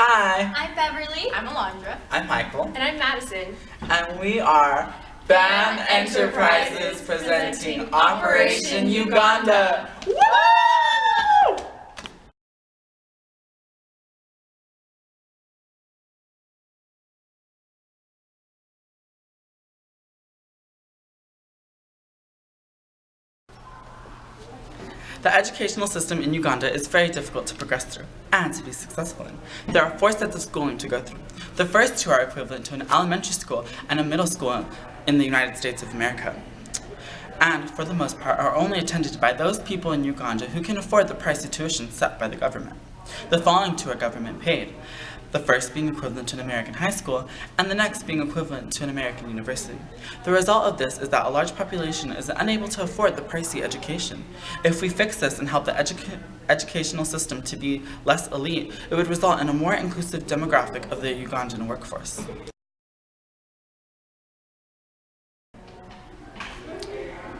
Hi, I'm Beverly. I'm Alondra. I'm Michael, And I'm Madison. and we are BAM Enterprises presenting Operation Uganda. Woo! The educational system in Uganda is very difficult to progress through and to be successful in. There are 4 sets of schooling to go through. The first 2 are equivalent to an elementary school and a middle school in the United States of America, and for the most part are only attended by those people in Uganda who can afford the price of tuition set by the government. The following 2 are government paid, the first being equivalent to an American high school, and the next being equivalent to an American university. The result of this is that a large population is unable to afford the pricey education. If we fix this and help the educational system to be less elite, it would result in a more inclusive demographic of the Ugandan workforce.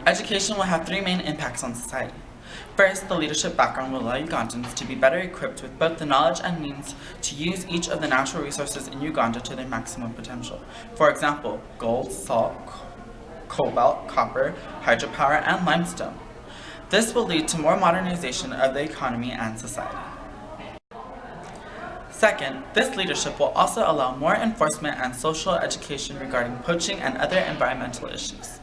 Education will have 3 main impacts on society. First, the leadership background will allow Ugandans to be better equipped with both the knowledge and means to use each of the natural resources in Uganda to their maximum potential. For example, gold, salt, cobalt, copper, hydropower, and limestone. This will lead to more modernization of the economy and society. Second, this leadership will also allow more enforcement and social education regarding poaching and other environmental issues.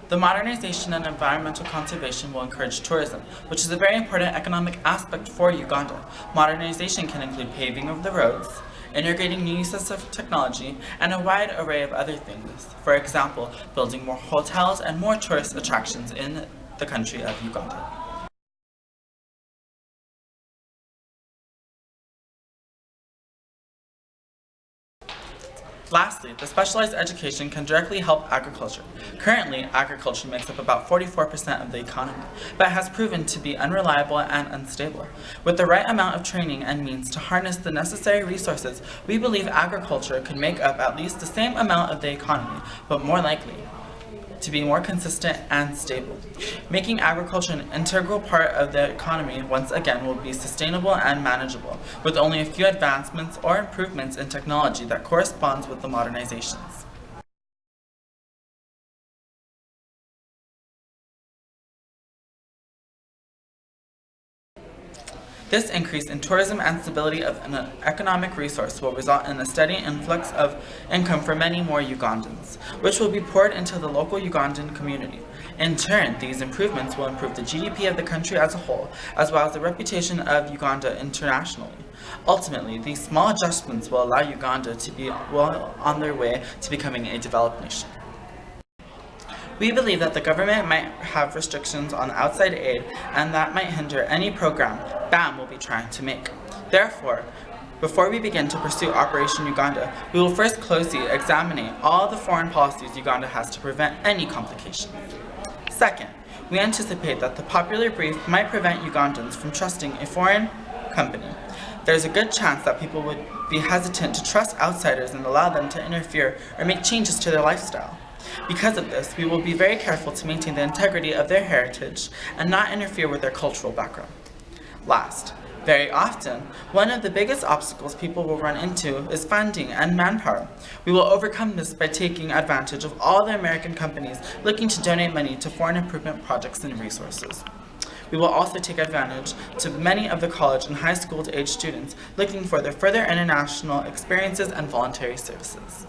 The modernization and environmental conservation will encourage tourism, which is a very important economic aspect for Uganda. Modernization can include paving of the roads, integrating new uses of technology, and a wide array of other things. For example, building more hotels and more tourist attractions in the country of Uganda. Lastly, the specialized education can directly help agriculture. Currently, agriculture makes up about 44% of the economy, but has proven to be unreliable and unstable. With the right amount of training and means to harness the necessary resources, we believe agriculture could make up at least the same amount of the economy, but more likely to be more consistent and stable. Making agriculture an integral part of the economy once again will be sustainable and manageable, with only a few advancements or improvements in technology that corresponds with the modernizations. This increase in tourism and stability of an economic resource will result in a steady influx of income for many more Ugandans, which will be poured into the local Ugandan community. In turn, these improvements will improve the GDP of the country as a whole, as well as the reputation of Uganda internationally. Ultimately, these small adjustments will allow Uganda to be well on their way to becoming a developed nation. We believe that the government might have restrictions on outside aid and that might hinder any program BAM will be trying to make. Therefore, before we begin to pursue Operation Uganda, we will first closely examine all the foreign policies Uganda has to prevent any complications. Second, we anticipate that the popular brief might prevent Ugandans from trusting a foreign company. There's a good chance that people would be hesitant to trust outsiders and allow them to interfere or make changes to their lifestyle. Because of this, we will be very careful to maintain the integrity of their heritage and not interfere with their cultural background. Last, very often, one of the biggest obstacles people will run into is funding and manpower. We will overcome this by taking advantage of all the American companies looking to donate money to foreign improvement projects and resources. We will also take advantage to many of the college and high school age students looking for their further international experiences and voluntary services.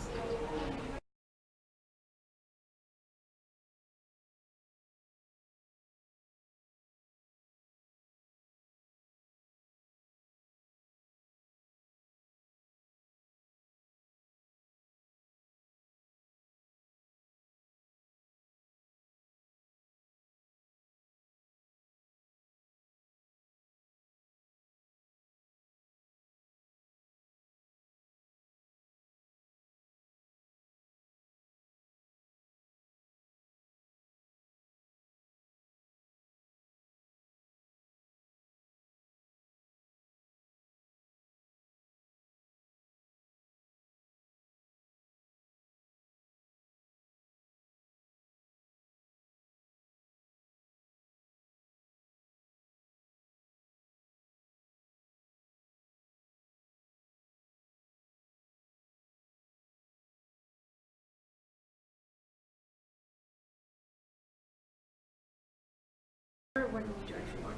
when would you actually want?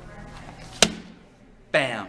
Bam.